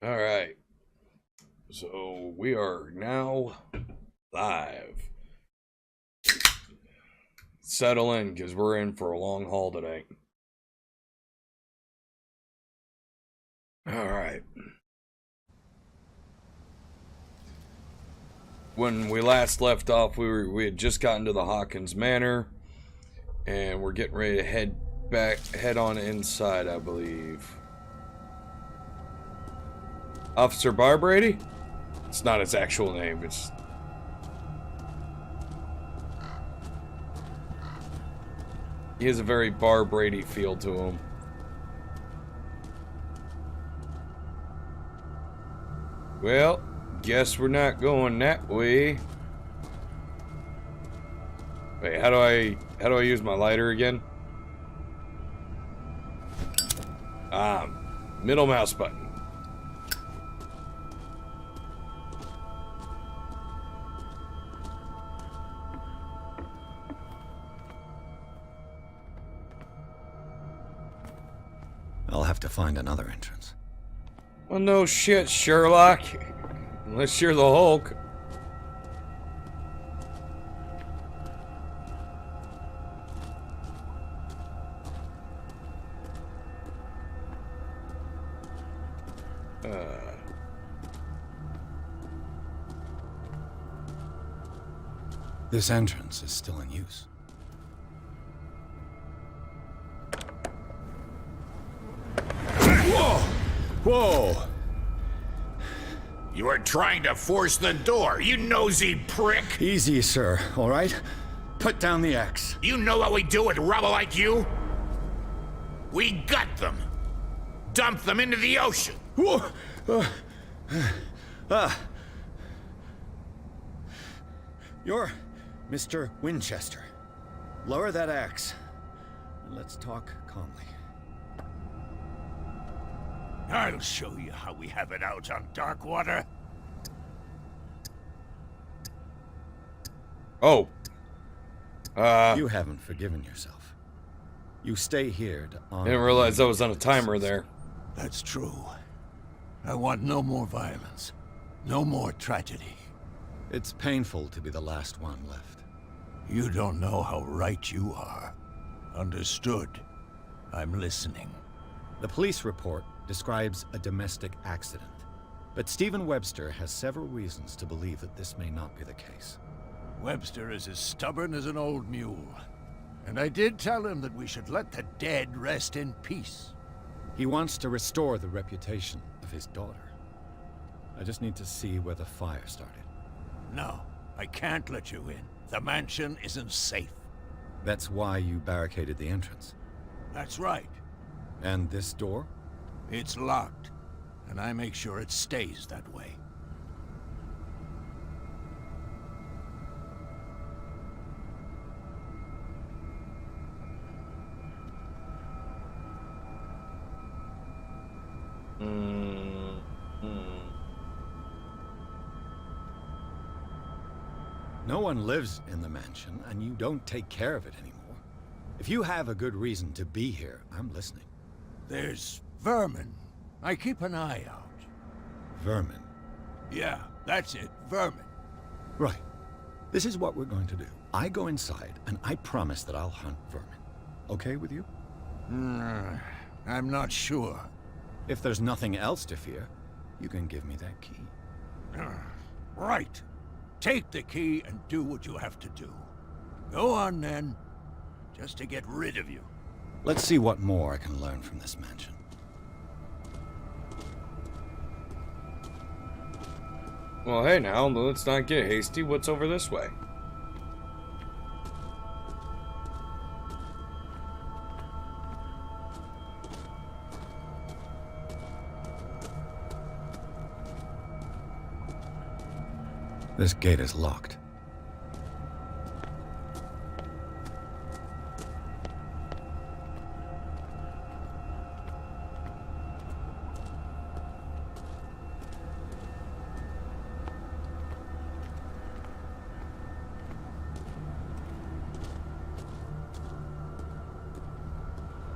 All right. So we are now live. Settle in because we're in for a long haul today. All right. When we last left off, we had just gotten to the Hawkins Manor, and we're getting ready to head on inside, I believe. Officer Barbrady? It's not his actual name. He has a very Barbrady feel to him. Well, guess we're not going that way. Wait, how do I use my lighter again? Middle mouse button. I'll have to find another entrance. Well, no shit, Sherlock. Unless you're the Hulk. This entrance is still in use. Whoa! Whoa! You are trying to force the door, you nosy prick! Easy, sir, all right? Put down the axe. You know what we do with rubble like you? We gut them. Dump them into the ocean. Whoa! You're Mr. Winchester. Lower that axe. And let's talk calmly. I'll show you how we have it out on Darkwater. Oh. You haven't forgiven yourself. You stay here to honor... Didn't realize I was on a timer there. That's true. I want no more violence. No more tragedy. It's painful to be the last one left. You don't know how right you are. Understood. I'm listening. The police report describes a domestic accident, but Stephen Webster has several reasons to believe that this may not be the case. Webster is as stubborn as an old mule. And I did tell him that we should let the dead rest in peace. He wants to restore the reputation of his daughter. I just need to see where the fire started. No, I can't let you in. The mansion isn't safe. That's why you barricaded the entrance. That's right. And this door? It's locked, and I make sure it stays that way. No one lives in the mansion, and you don't take care of it anymore. If you have a good reason to be here, I'm listening. There's vermin. I keep an eye out. Vermin. Yeah, that's it, vermin. Right. This is what we're going to do. I go inside, and I promise that I'll hunt vermin. Okay with you? I'm not sure. If there's nothing else to fear, you can give me that key. Right. Take the key and do what you have to do. Go on, then. Just to get rid of you. Let's see what more I can learn from this mansion. Well, hey now, let's not get hasty. What's over this way? This gate is locked.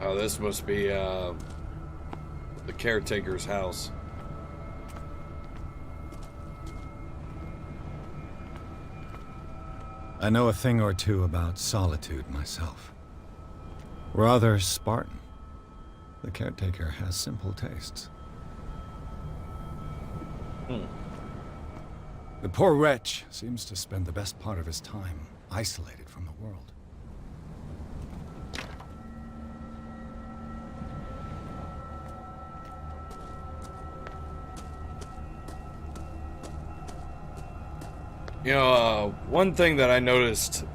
Oh, this must be the caretaker's house. I know a thing or two about solitude myself. Rather Spartan. The caretaker has simple tastes. The poor wretch seems to spend the best part of his time isolated from the world. You know, one thing that I noticed,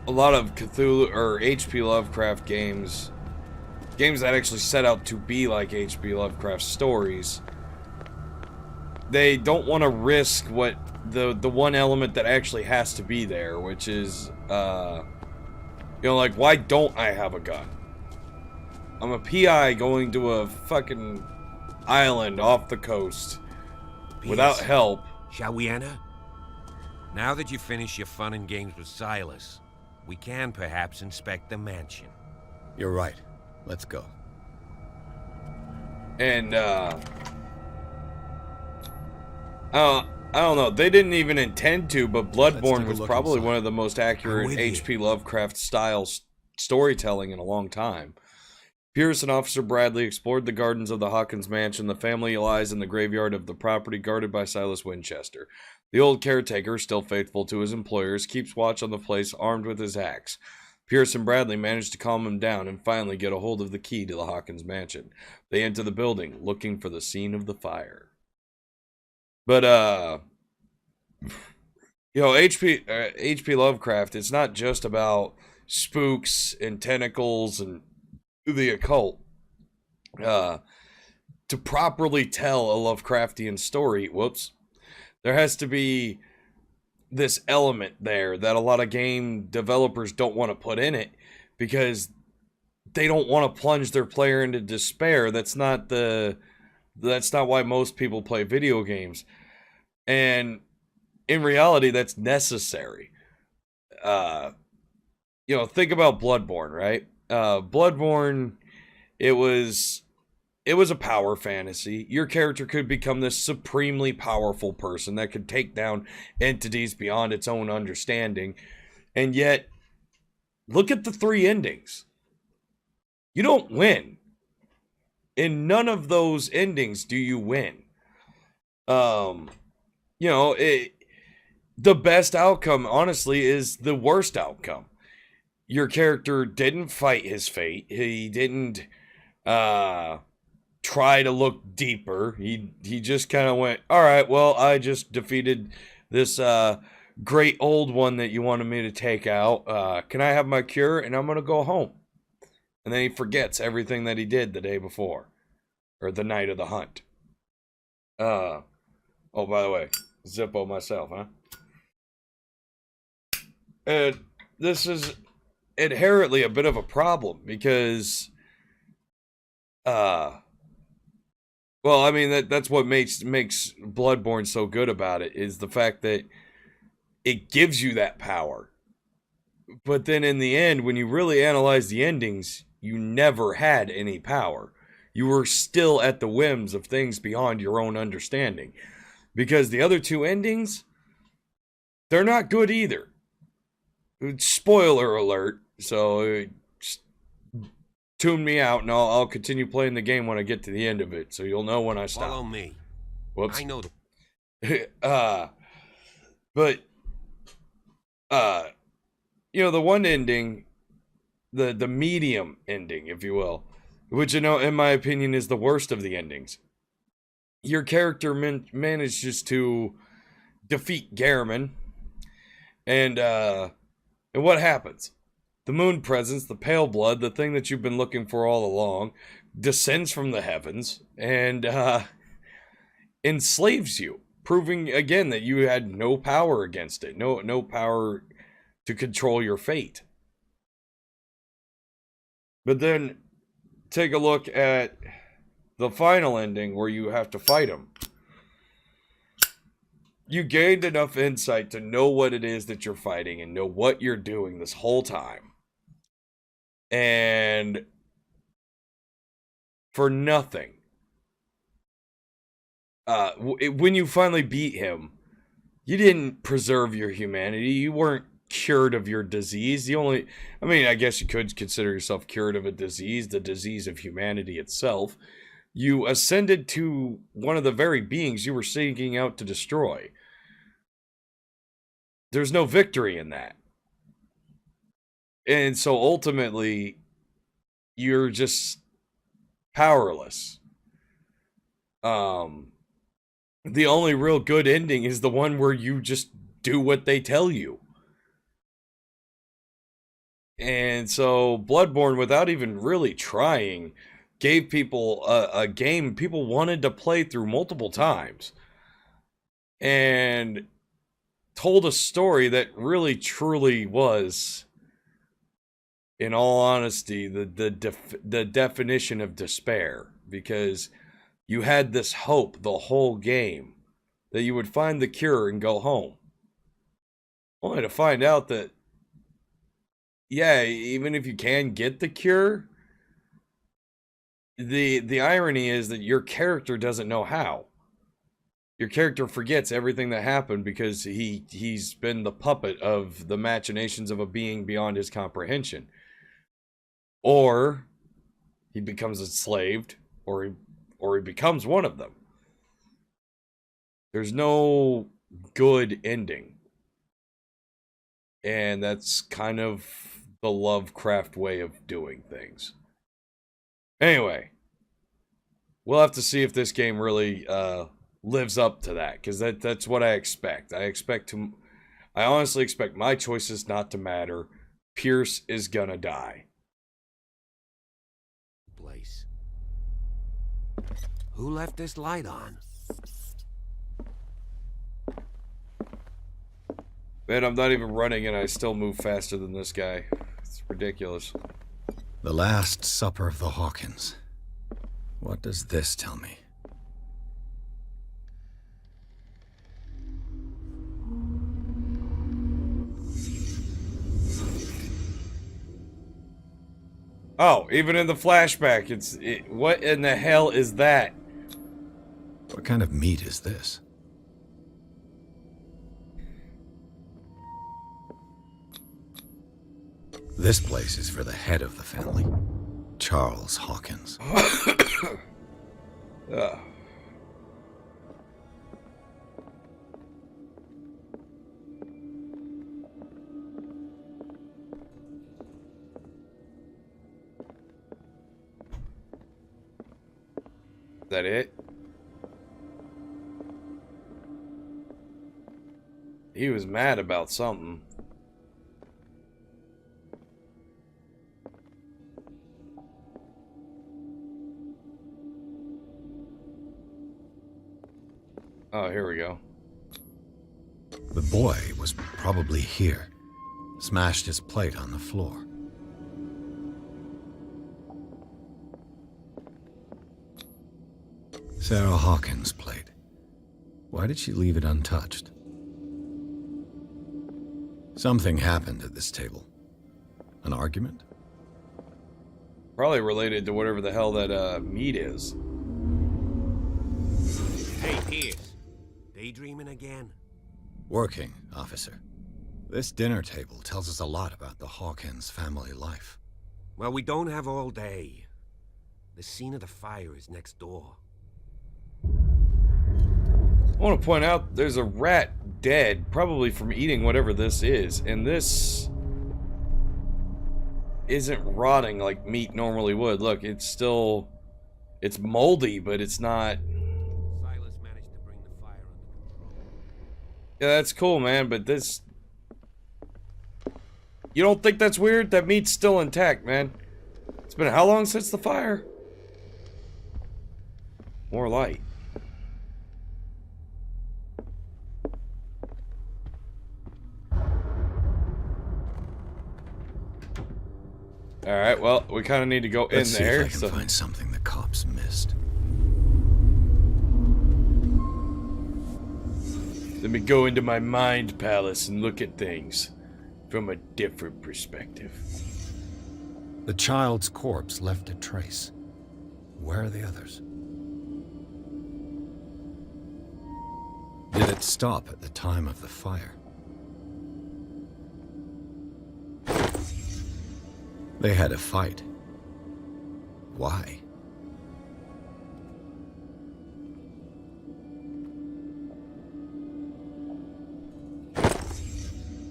a lot of Cthulhu or H.P. Lovecraft games that actually set out to be like H.P. Lovecraft stories, they don't want to risk what the one element that actually has to be there, which is, like, why don't I have a gun? I'm a PI going to a fucking island off the coast without help. Shall we enter? Now that you finish your fun and games with Silas, we can perhaps inspect the mansion. You're right. Let's go. And, I don't know. They didn't even intend to, but Bloodborne was probably one of the most accurate H.P. Lovecraft style storytelling in a long time. Pierce and Officer Bradley explored the gardens of the Hawkins mansion. The family lies in the graveyard of the property guarded by Silas Winchester. The old caretaker, still faithful to his employers, keeps watch on the place armed with his axe. Pierce and Bradley manage to calm him down and finally get a hold of the key to the Hawkins mansion. They enter the building, looking for the scene of the fire. But, H.P. Lovecraft, it's not just about spooks and tentacles and the occult. To properly tell a Lovecraftian story, there has to be this element there that a lot of game developers don't want to put in it because they don't want to plunge their player into despair. That's not why most people play video games. And in reality, that's necessary. Think about Bloodborne, right? Bloodborne, it was a power fantasy. Your character could become this supremely powerful person that could take down entities beyond its own understanding. And yet, look at the 3 endings. You don't win. In none of those endings do you win. The best outcome, honestly, is the worst outcome. Your character didn't fight his fate. He didn't try to look deeper. He just kind of went, all right, well, I just defeated this great old one that you wanted me to take out. Can I have my cure? And I'm going to go home. And then he forgets everything that he did the day before. Or the night of the hunt. Oh, by the way, Zippo myself, huh? And this is inherently a bit of a problem because, that's what makes Bloodborne so good about it, is the fact that it gives you that power. But then in the end, when you really analyze the endings, you never had any power. You were still at the whims of things beyond your own understanding. Because the other 2 endings, they're not good either. Spoiler alert. So, just tune me out and I'll continue playing the game when I get to the end of it. So you'll know when I stop. Follow me. Whoops. I know the... the one ending, the medium ending, if you will, which, in my opinion, is the worst of the endings. Your character manages to defeat Garamond, and what happens? The moon presence, the pale blood, the thing that you've been looking for all along, descends from the heavens and enslaves you, proving again that you had no power against it, no power to control your fate. But then take a look at the final ending where you have to fight him. You gained enough insight to know what it is that you're fighting and know what you're doing this whole time. And for nothing. When you finally beat him, you didn't preserve your humanity. You weren't cured of your disease. I mean, I guess you could consider yourself cured of a disease, the disease of humanity itself. You ascended to one of the very beings you were seeking out to destroy. There's no victory in that. And so ultimately, you're just powerless. The only real good ending is the one where you just do what they tell you. And so Bloodborne, without even really trying, gave people a game people wanted to play through multiple times. And told a story that really truly was, in all honesty, the definition of despair. Because you had this hope the whole game that you would find the cure and go home. Only to find out that, yeah, even if you can get the cure, the irony is that your character doesn't know how. Your character forgets everything that happened because he's been the puppet of the machinations of a being beyond his comprehension. Or he becomes enslaved, or he becomes one of them. There's no good ending. And that's kind of the Lovecraft way of doing things. Anyway, we'll have to see if this game really lives up to that, because that's what I expect. I honestly expect my choices not to matter. Pierce is gonna die. Place. Who left this light on? Man, I'm not even running and I still move faster than this guy. It's ridiculous. The Last Supper of the Hawkins. What does this tell me? Oh, even in the flashback, what in the hell is that? What kind of meat is this? This place is for the head of the family, Charles Hawkins. Is that it? He was mad about something. Oh, here we go. The boy was probably here. Smashed his plate on the floor. Sarah Hawkins' plate. Why did she leave it untouched? Something happened at this table. An argument? Probably related to whatever the hell that meat is. Hey, Pierce. Daydreaming again? Working, officer. This dinner table tells us a lot about the Hawkins family life. Well, we don't have all day. The scene of the fire is next door. I want to point out there's a rat dead, probably from eating whatever this is, and this isn't rotting like meat normally would. Look, it's moldy, but it's not. Silas managed to bring the fire under control. Yeah, that's cool, man, but this... You don't think that's weird? That meat's still intact, man. It's been how long since the fire? More light. Alright, well, we kind of need to go Let's in there. Let's see if I can find something the cops missed. Let me go into my mind palace and look at things from a different perspective. The child's corpse left a trace. Where are the others? Did it stop at the time of the fire? They had a fight. Why?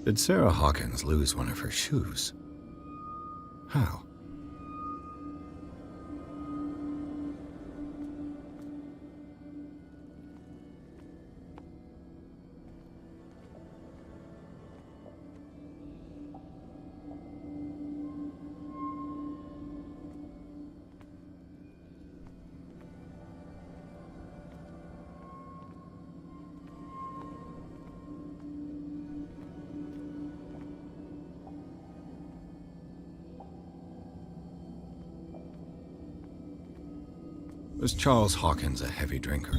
Did Sarah Hawkins lose one of her shoes? How? Was Charles Hawkins a heavy drinker?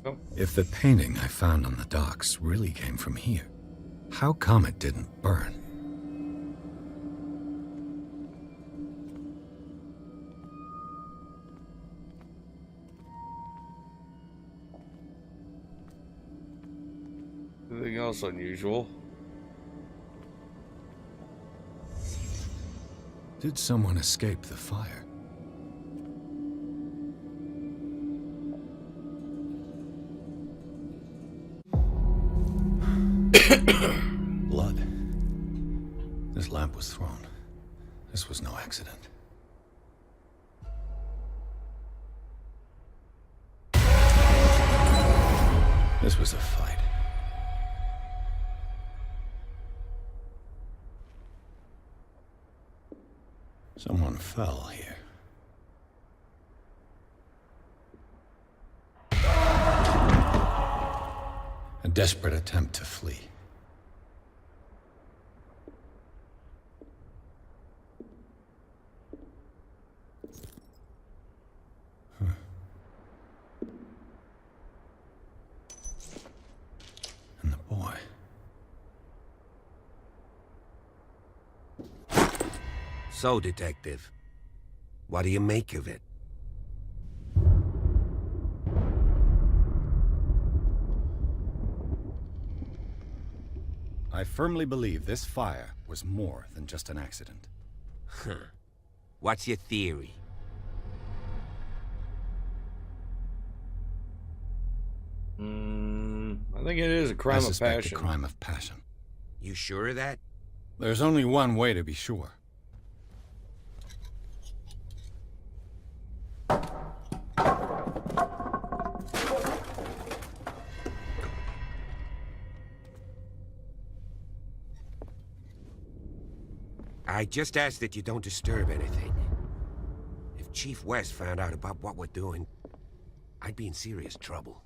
Oh. If the painting I found on the docks really came from here, how come it didn't burn? Anything else unusual? Did someone escape the fire? Blood. This lamp was thrown. This was no accident. This was a fight. Someone fell here. A desperate attempt to flee. And the boy. So, Detective, what do you make of it? I firmly believe this fire was more than just an accident. Huh. What's your theory? I think it is a crime I of suspect passion. a crime of passion. You sure of that? There's only one way to be sure. I just ask that you don't disturb anything. If Chief West found out about what we're doing, I'd be in serious trouble.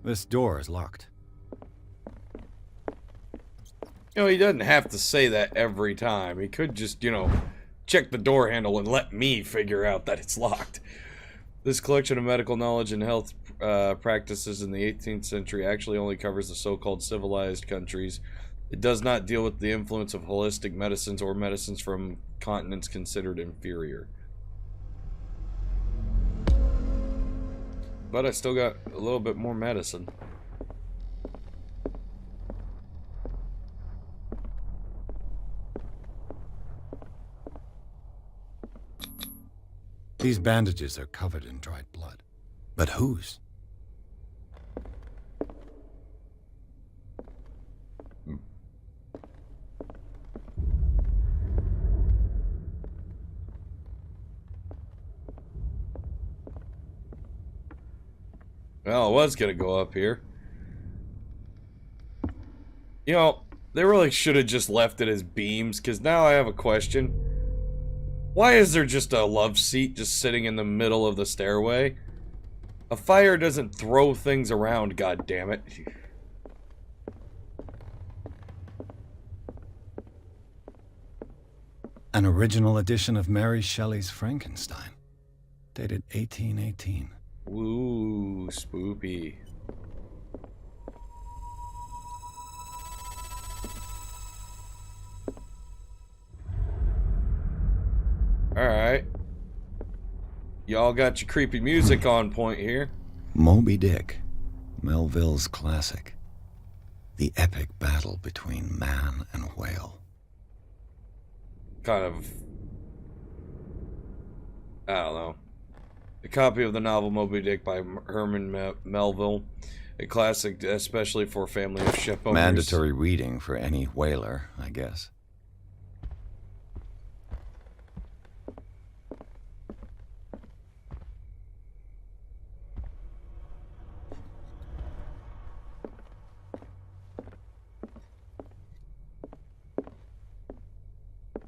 This door is locked. You know, he doesn't have to say that every time. He could just, check the door handle and let me figure out that it's locked. This collection of medical knowledge and health practices in the 18th century actually only covers the so-called civilized countries. It does not deal with the influence of holistic medicines or medicines from continents considered inferior. But I still got a little bit more medicine. These bandages are covered in dried blood. But whose? Well, I was gonna go up here. You know, they really should have just left it as beams, because now I have a question. Why is there just a love seat just sitting in the middle of the stairway? A fire doesn't throw things around, goddammit. An original edition of Mary Shelley's Frankenstein, dated 1818. Ooh, spoopy. Alright. Y'all got your creepy music on point here. Moby Dick, Melville's classic. The epic battle between man and whale. Kind of... I don't know. A copy of the novel Moby Dick by Herman Melville. A classic, especially for a family of ship owners. Mandatory reading for any whaler, I guess.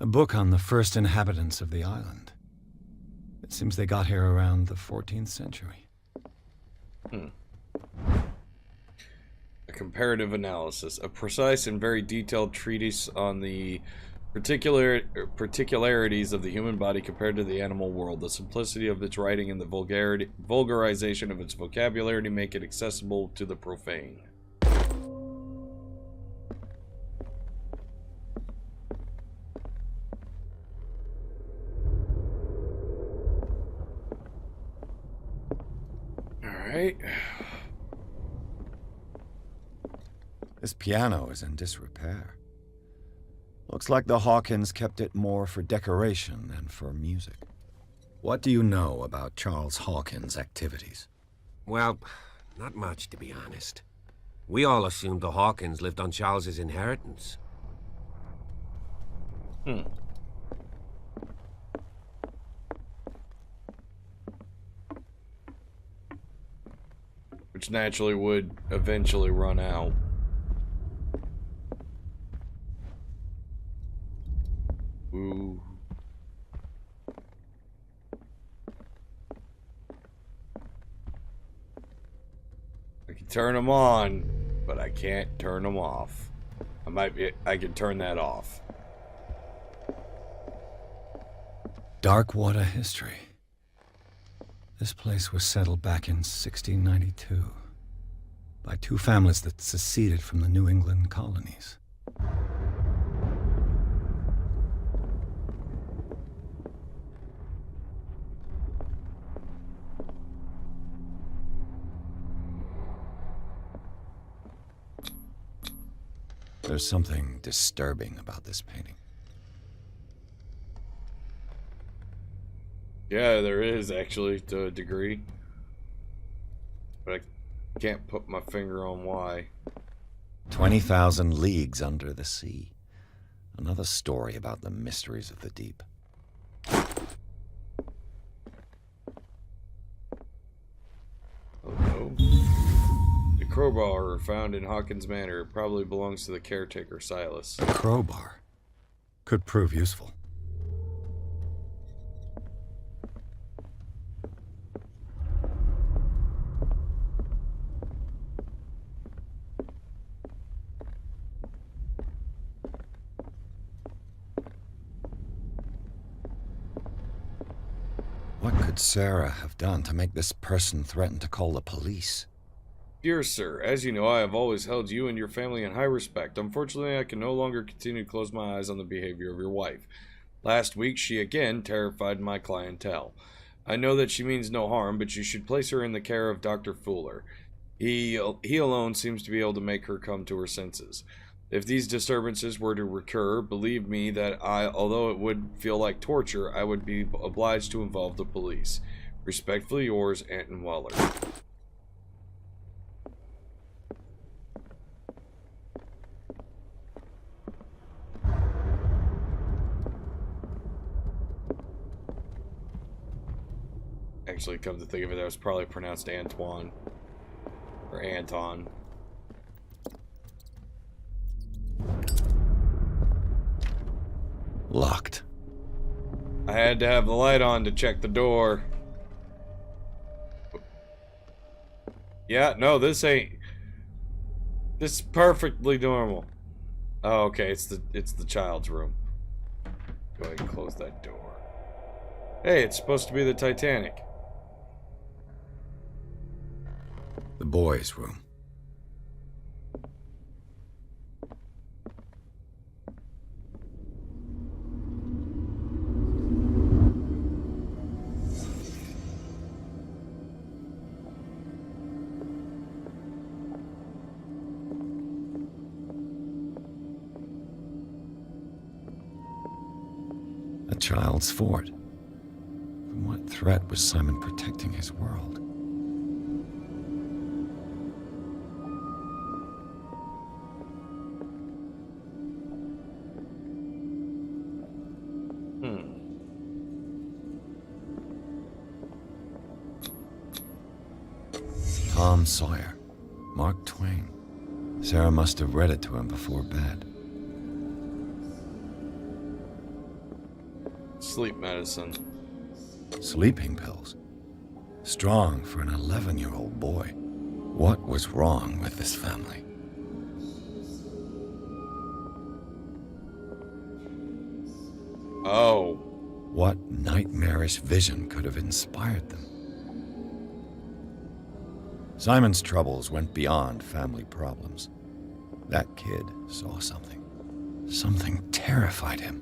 A book on the first inhabitants of the island. It seems they got here around the 14th century. A comparative analysis. A precise and very detailed treatise on the particularities of the human body compared to the animal world. The simplicity of its writing and the vulgarization of its vocabulary make it accessible to the profane. Alright. This piano is in disrepair. Looks like the Hawkins kept it more for decoration than for music. What do you know about Charles Hawkins' activities? Well, not much, to be honest. We all assumed the Hawkins lived on Charles's inheritance. Which naturally would eventually run out. Ooh. I can turn them on, but I can't turn them off. I can turn that off. Darkwater history. This place was settled back in 1692 by two families that seceded from the New England colonies. There's something disturbing about this painting. Yeah, there is actually, to a degree. But I can't put my finger on why. 20,000 leagues under the sea. Another story about the mysteries of the deep. Oh no. The crowbar found in Hawkins Manor probably belongs to the caretaker, Silas. A crowbar could prove useful. What could Sarah have done to make this person threaten to call the police? Dear sir, as you know, I have always held you and your family in high respect. Unfortunately, I can no longer continue to close my eyes on the behavior of your wife. Last week, she again terrified my clientele. I know that she means no harm, but you should place her in the care of Dr. Fuller. He alone seems to be able to make her come to her senses. If these disturbances were to recur, believe me that although it would feel like torture, I would be obliged to involve the police. Respectfully yours, Anton Weller. Actually, come to think of it, that was probably pronounced Antoine. Or Anton. Locked. I had to have the light on to check the door. Yeah, no, this ain't... This is perfectly normal. Oh, okay, it's the child's room. Go ahead and close that door. Hey, it's supposed to be the Titanic. The boys' room. A child's fort. From what threat was Simon protecting his world? Tom Sawyer. Mark Twain. Sarah must have read it to him before bed. Sleep medicine. Sleeping pills. Strong for an 11-year-old boy. What was wrong with this family? Oh. What nightmarish vision could have inspired them? Simon's troubles went beyond family problems. That kid saw something. Something terrified him.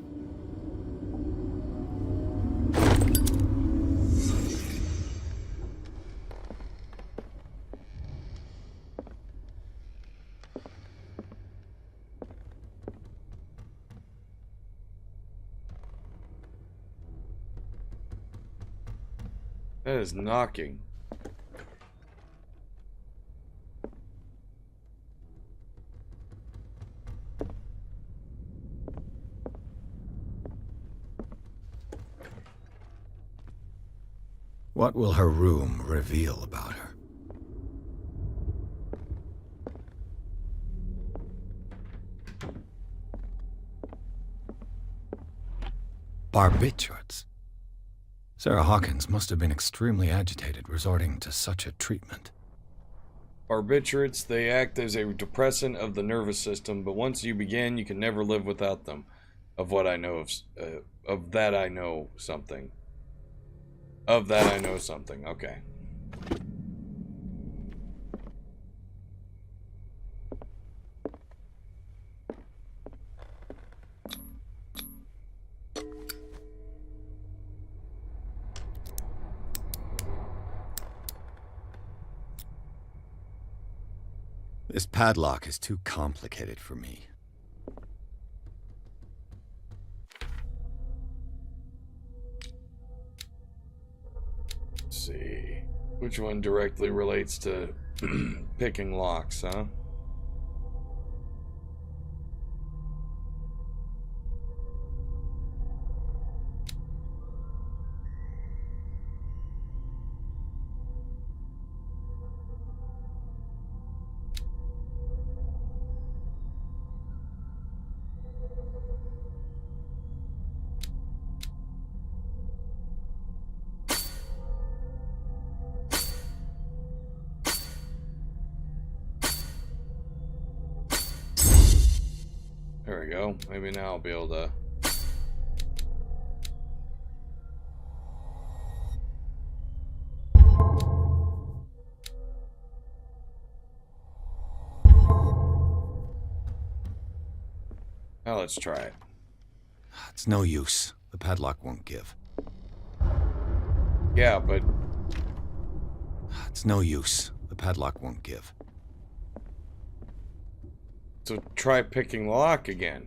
That is knocking. What will her room reveal about her? Barbiturates. Sarah Hawkins must have been extremely agitated resorting to such a treatment. Barbiturates, they act as a depressant of the nervous system, but once you begin, you can never live without them. Of what I know of that I know something. Of that I know something. Okay. This padlock is too complicated for me. Let's see. Which one directly relates to picking locks, huh? There we go. Maybe now I'll be able to... Now let's try it. It's no use. The padlock won't give. Yeah, but... It's no use. The padlock won't give. So try picking the lock again.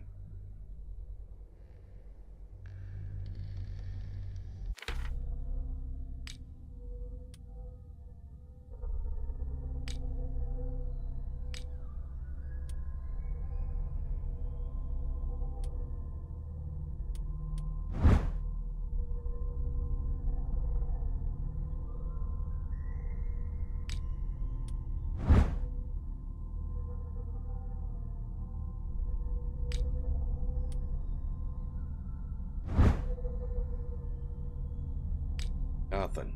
Nothing.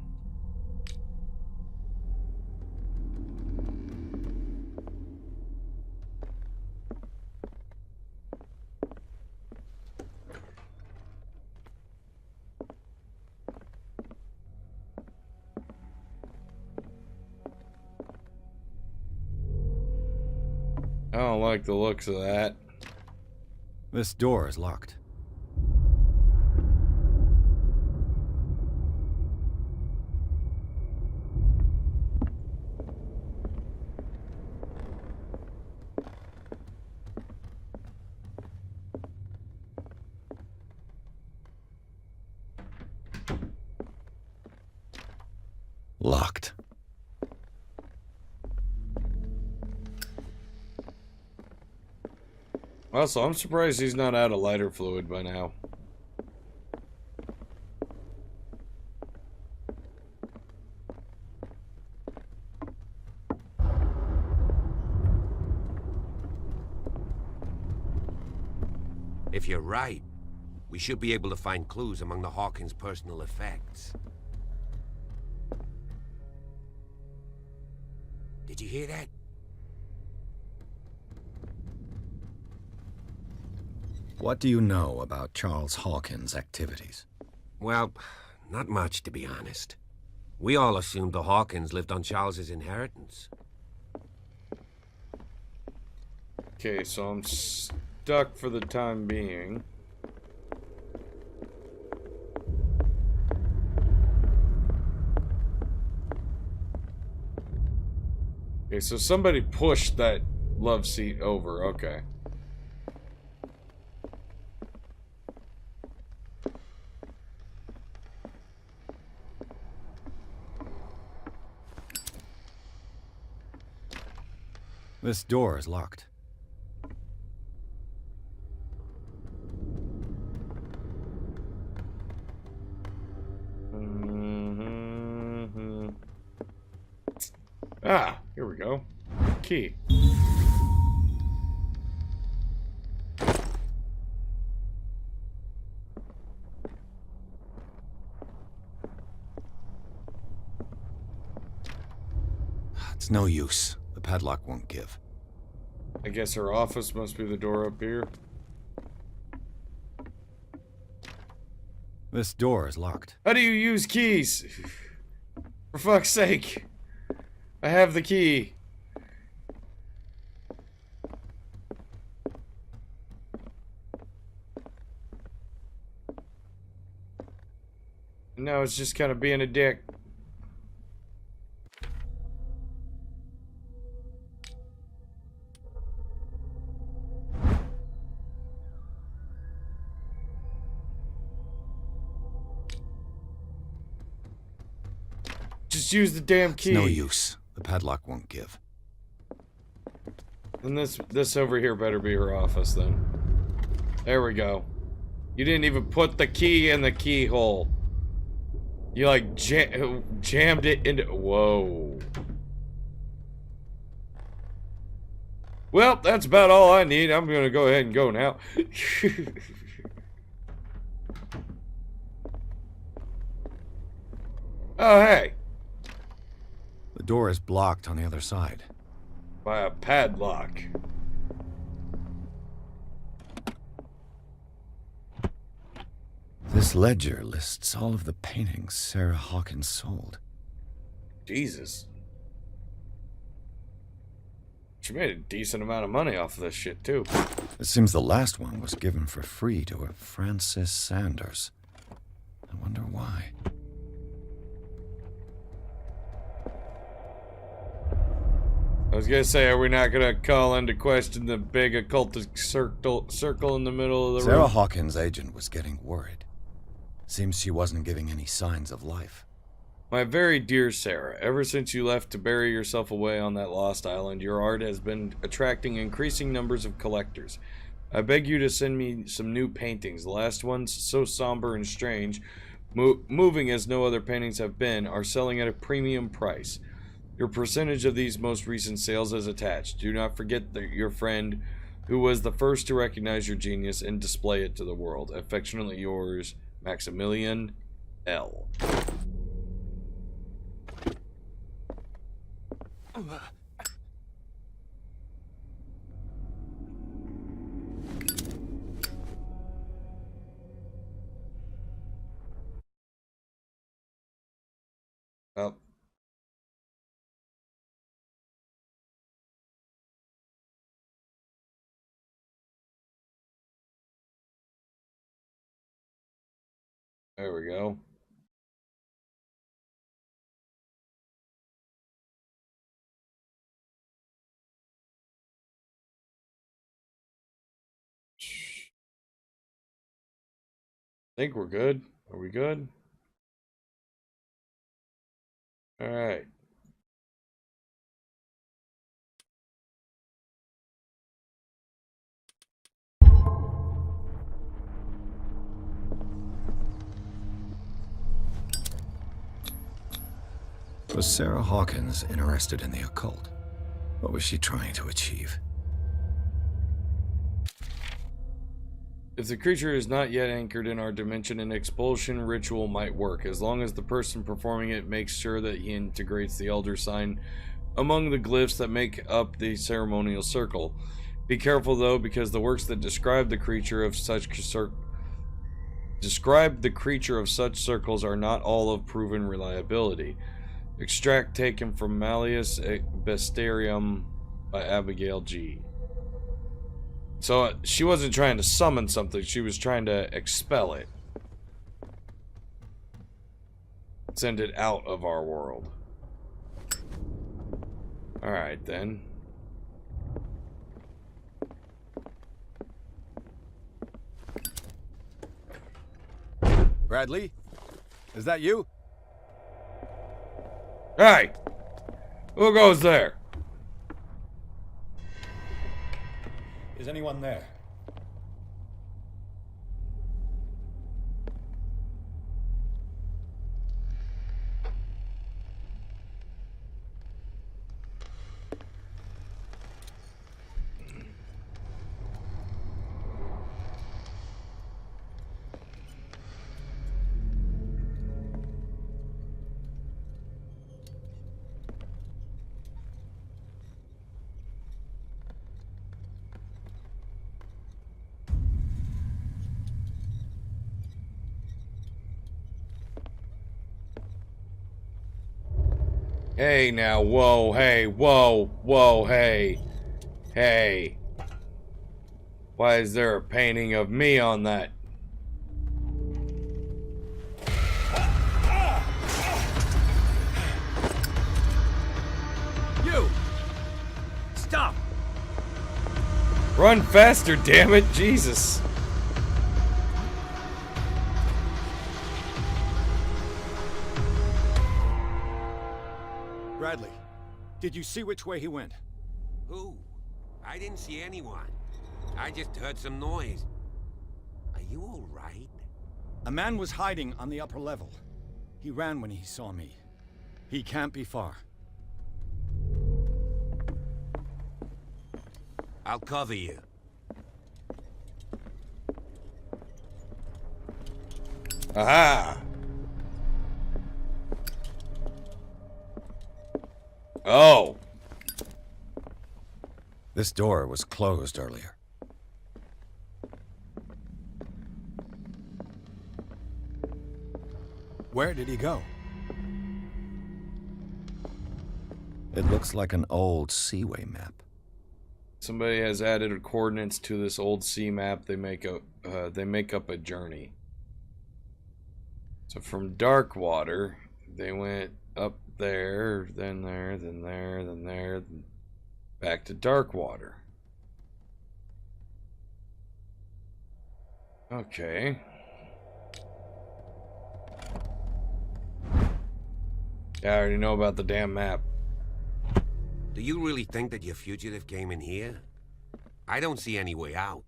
I don't like the looks of that. This door is locked. Locked. Also, I'm surprised he's not out of lighter fluid by now. If you're right, we should be able to find clues among the Hawkins' personal effects. Did you hear that? What do you know about Charles Hawkins' activities? Well, not much, to be honest. We all assumed the Hawkins lived on Charles's inheritance. Okay, so I'm stuck for the time being. Okay, so somebody pushed that love seat over. Okay. This door is locked. Ah, here we go. Key. It's no use. The padlock won't give. I guess her office must be the door up here. This door is locked. How do you use keys? For fuck's sake. I have the key. No, it's just kind of being a dick. Just use the damn key. It's no use. The padlock won't give. And this over here better be her office then. There we go. You didn't even put the key in the keyhole. You like jammed it into. Whoa. Well, that's about all I need. I'm gonna go ahead and go now. Oh, hey. The door is blocked on the other side. By a padlock. This ledger lists all of the paintings Sarah Hawkins sold. Jesus. She made a decent amount of money off of this shit, too. It seems the last one was given for free to a Francis Sanders. I wonder why. I was gonna say, are we not gonna call into question the big occultic circle in the middle of the Sarah room? Hawkins' agent was getting worried. Seems she wasn't giving any signs of life. My very dear Sarah, ever since you left to bury yourself away on that lost island, your art has been attracting increasing numbers of collectors. I beg you to send me some new paintings. The last ones, so somber and strange, moving as no other paintings have been, are selling at a premium price. Your percentage of these most recent sales is attached. Do not forget your friend who was the first to recognize your genius and display it to the world. Affectionately yours, Maximilian L. Oh. There we go. I think we're good. Are we good? Alright. Was Sarah Hawkins interested in the occult? What was she trying to achieve? If the creature is not yet anchored in our dimension, an expulsion ritual might work, as long as the person performing it makes sure that he integrates the Elder Sign among the glyphs that make up the ceremonial circle. Be careful though, because the works that describe the creature of such circles are not all of proven reliability. Extract taken from Malleus Bestiarium by Abigail G. So she wasn't trying to summon something, she was trying to expel it. Send it out of our world. Alright then. Bradley? Is that you? Hey! Who goes there? Is anyone there? Hey now, whoa, hey, whoa, whoa, hey. Hey. Why is there a painting of me on that? You! Stop! Run faster, damn it, Jesus. Bradley, did you see which way he went? Who? I didn't see anyone. I just heard some noise. Are you all right? A man was hiding on the upper level. He ran when he saw me. He can't be far. I'll cover you. Aha! Oh! This door was closed earlier. Where did he go? It looks like an old seaway map. Somebody has added coordinates to this old sea map. They make up a journey. So from Darkwater, they went up there, then there, then there, then there, back to Darkwater. Okay. Yeah, I already know about the damn map. Do you really think that your fugitive came in here? I don't see any way out.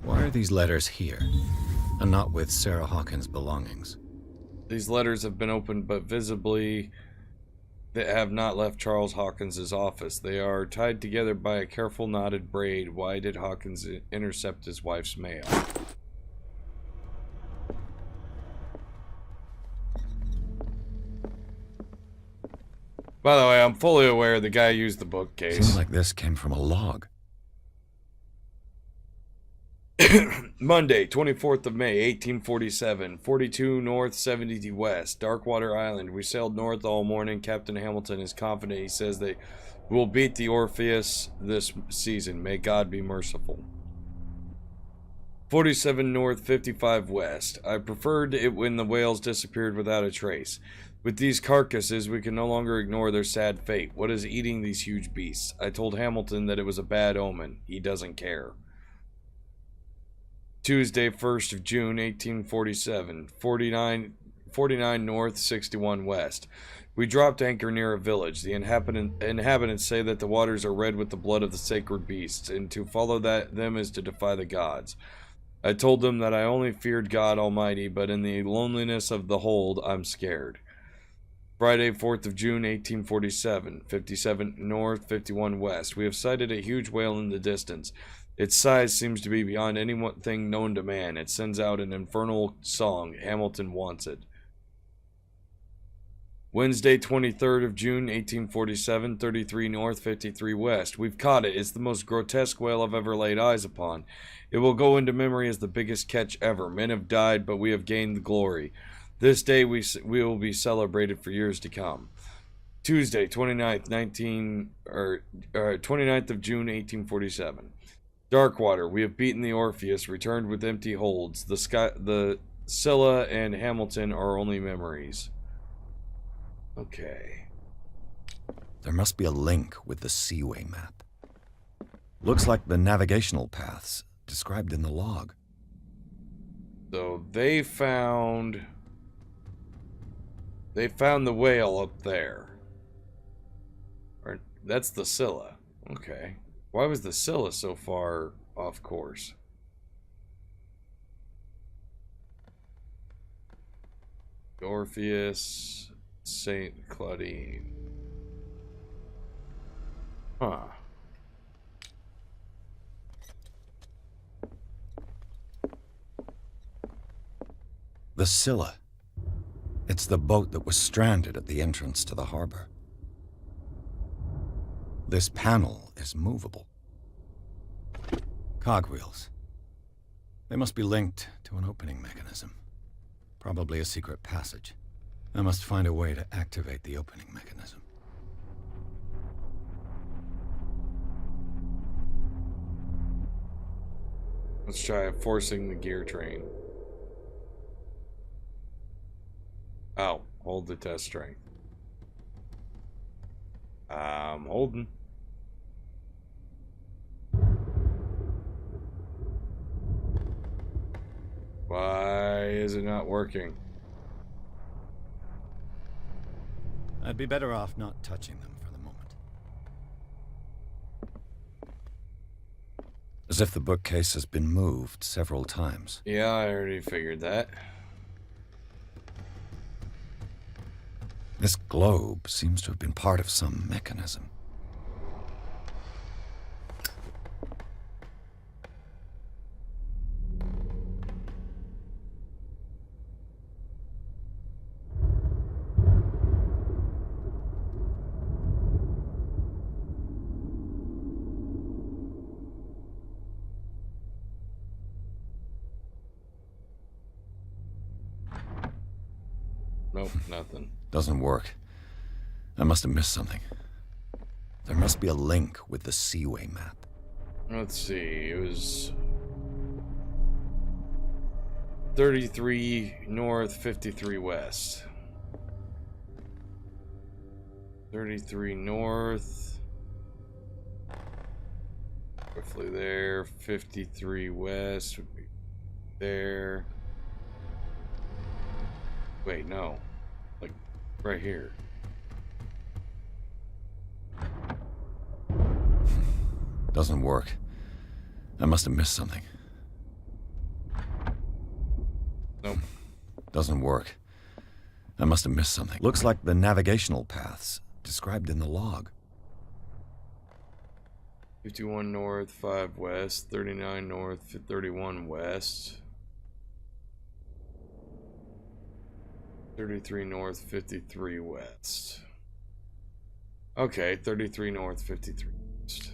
Why are these letters here, and not with Sarah Hawkins' belongings? These letters have been opened, but visibly they have not left Charles Hawkins' office. They are tied together by a careful knotted braid. Why did Hawkins intercept his wife's mail? By the way, I'm fully aware the guy used the bookcase. Seems like this came from a log. Monday, 24th of May, 1847, 42 north, 70 west, Darkwater Island. We sailed north all morning. Captain Hamilton is confident. He says they will beat the Orpheus this season. May God be merciful. 47 north, 55 west. I preferred it when the whales disappeared without a trace. With these carcasses, we can no longer ignore their sad fate. What is eating these huge beasts? I told Hamilton that it was a bad omen. He doesn't care. Tuesday, 1st of June, 1847, 49 north, 61 west. We dropped anchor near a village. The inhabitants say that the waters are red with the blood of the sacred beasts, and to follow them is to defy the gods. I told them that I only feared God Almighty, but in the loneliness of the hold, I'm scared. Friday, 4th of June, 1847, 57 north, 51 west. We have sighted a huge whale in the distance. Its size seems to be beyond anything known to man. It sends out an infernal song. Hamilton wants it. Wednesday, 23rd of June, 1847, 33 north, 53 west. We've caught it. It's the most grotesque whale I've ever laid eyes upon. It will go into memory as the biggest catch ever. Men have died, but we have gained the glory. This day we will be celebrated for years to come. Tuesday, 29th of June, 1847. Darkwater. We have beaten the Orpheus, returned with empty holds. The Scylla and Hamilton are only memories. Okay. There must be a link with the Seaway map. Looks like the navigational paths described in the log. So they found the whale up there. Or that's the Scylla. Okay. Why was the Scylla so far off course? Orpheus, St. Claudine. Huh. The Scylla. It's the boat that was stranded at the entrance to the harbor. This panel is movable. Cogwheels. They must be linked to an opening mechanism. Probably a secret passage. I must find a way to activate the opening mechanism. Let's try forcing the gear train. Oh, hold the test strength. I'm holding. Why is it not working? I'd be better off not touching them for the moment. As if the bookcase has been moved several times. Yeah, I already figured that. This globe seems to have been part of some mechanism. Nope, nothing. Doesn't work. I must have missed something. There must be a link with the Seaway map. Let's see, it was 33 north, 53 west. 33 north. Roughly there. 53 west would be there. Wait, no. Like, right here. Doesn't work. I must have missed something. Nope. Doesn't work. I must have missed something. Looks like the navigational paths described in the log. 51 north, 5 west, 39 north, 31 west. 33 north, 53 west. Okay, 33 north, 53 west.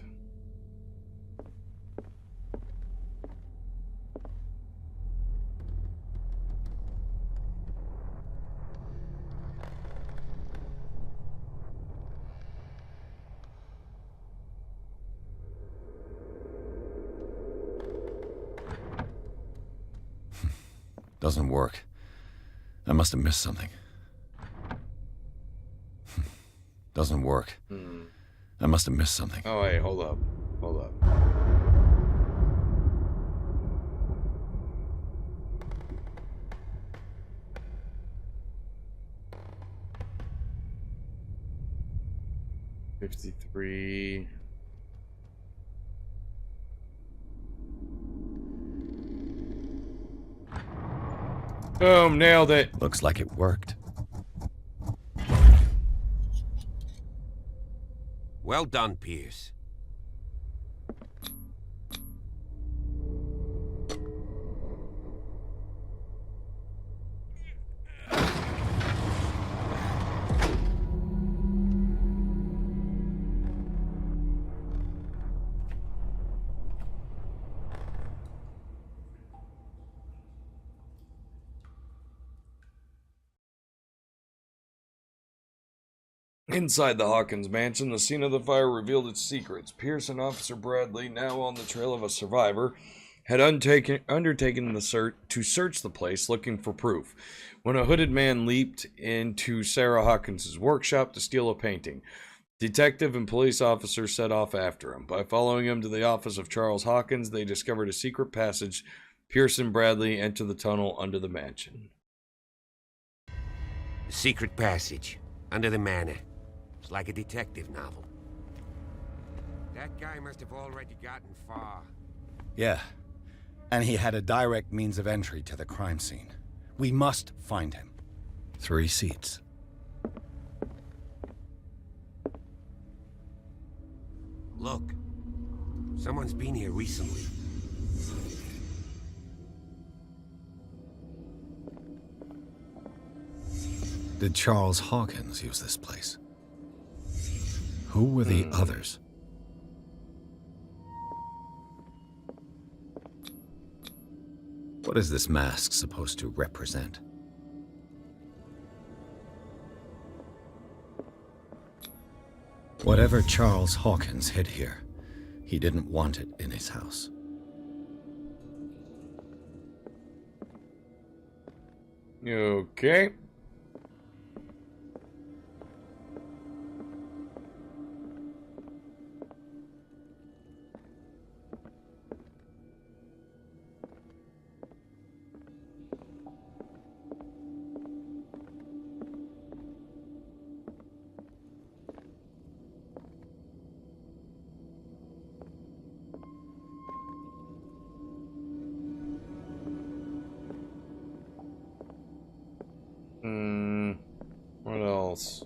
Doesn't work. I must have missed something. Doesn't work. I must have missed something. Oh, wait, hold up. Hold up. 53. Boom, nailed it. Looks like it worked. Well done, Pierce. Inside the Hawkins mansion, the scene of the fire revealed its secrets. Pierce and Officer Bradley, now on the trail of a survivor, had undertaken the search the place looking for proof, when a hooded man leaped into Sarah Hawkins' workshop to steal a painting. Detective and police officers set off after him. By following him to the office of Charles Hawkins, they discovered a secret passage. Pierce and Bradley enter the tunnel under the mansion. The secret passage, under the manor. It's like a detective novel. That guy must have already gotten far. Yeah. And he had a direct means of entry to the crime scene. We must find him. 3 seats. Look. Someone's been here recently. Did Charles Hawkins use this place? Who were the others? What is this mask supposed to represent? Whatever Charles Hawkins hid here, he didn't want it in his house. Okay. What else?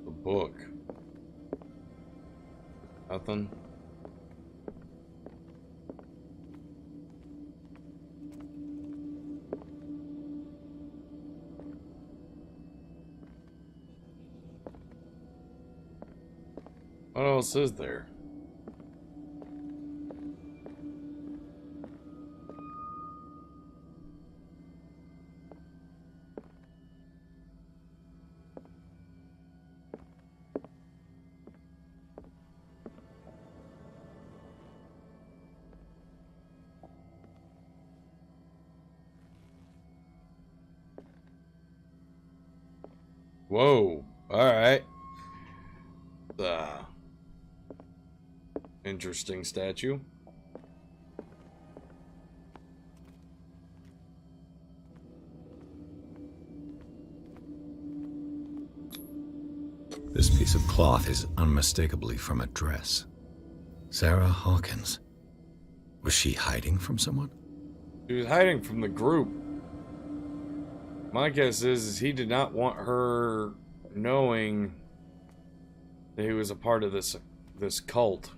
The book. Nothing. What else is there? Whoa. Alright. Interesting statue. This piece of cloth is unmistakably from a dress. Sarah Hawkins. Was she hiding from someone? She was hiding from the group. My guess is he did not want her knowing that he was a part of this cult.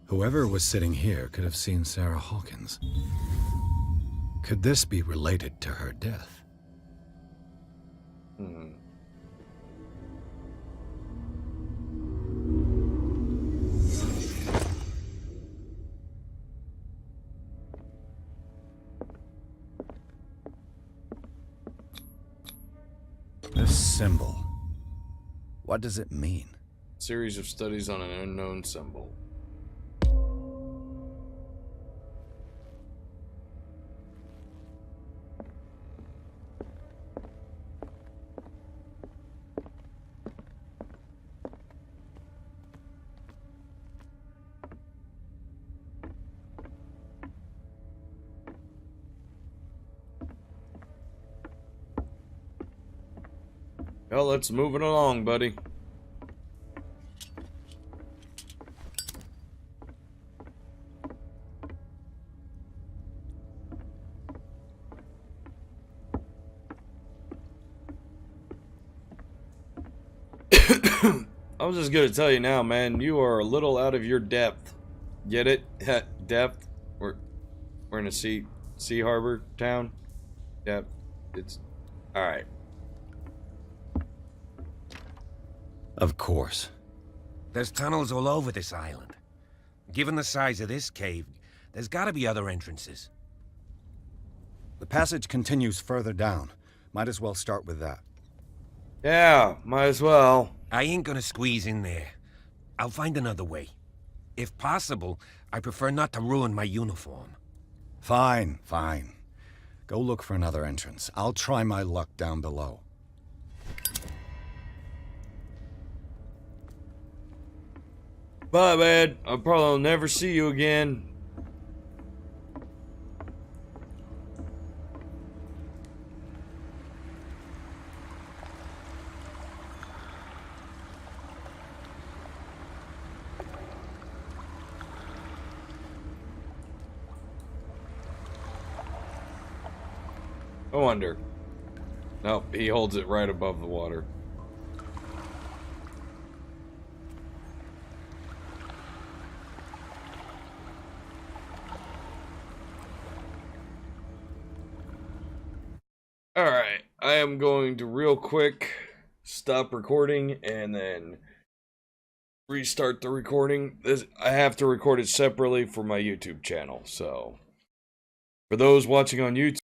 Whoever was sitting here could have seen Sarah Hawkins. Could this be related to her death? This symbol. What does it mean? Series of studies on an unknown symbol. Well, let's move it along, buddy. I was just gonna tell you now, man, you are a little out of your depth. Get it? Depth? We're in a sea harbor town. Yep. It's alright. Of course. There's tunnels all over this island. Given the size of this cave, there's gotta be other entrances. The passage continues further down. Might as well start with that. Yeah, might as well. I ain't gonna squeeze in there. I'll find another way. If possible, I prefer not to ruin my uniform. Fine, fine. Go look for another entrance. I'll try my luck down below. Bye, man. I'll probably never see you again. I wonder. Nope, he holds it right above the water. Alright, I am going to real quick stop recording and then restart the recording. I have to record it separately for my YouTube channel, so for those watching on YouTube,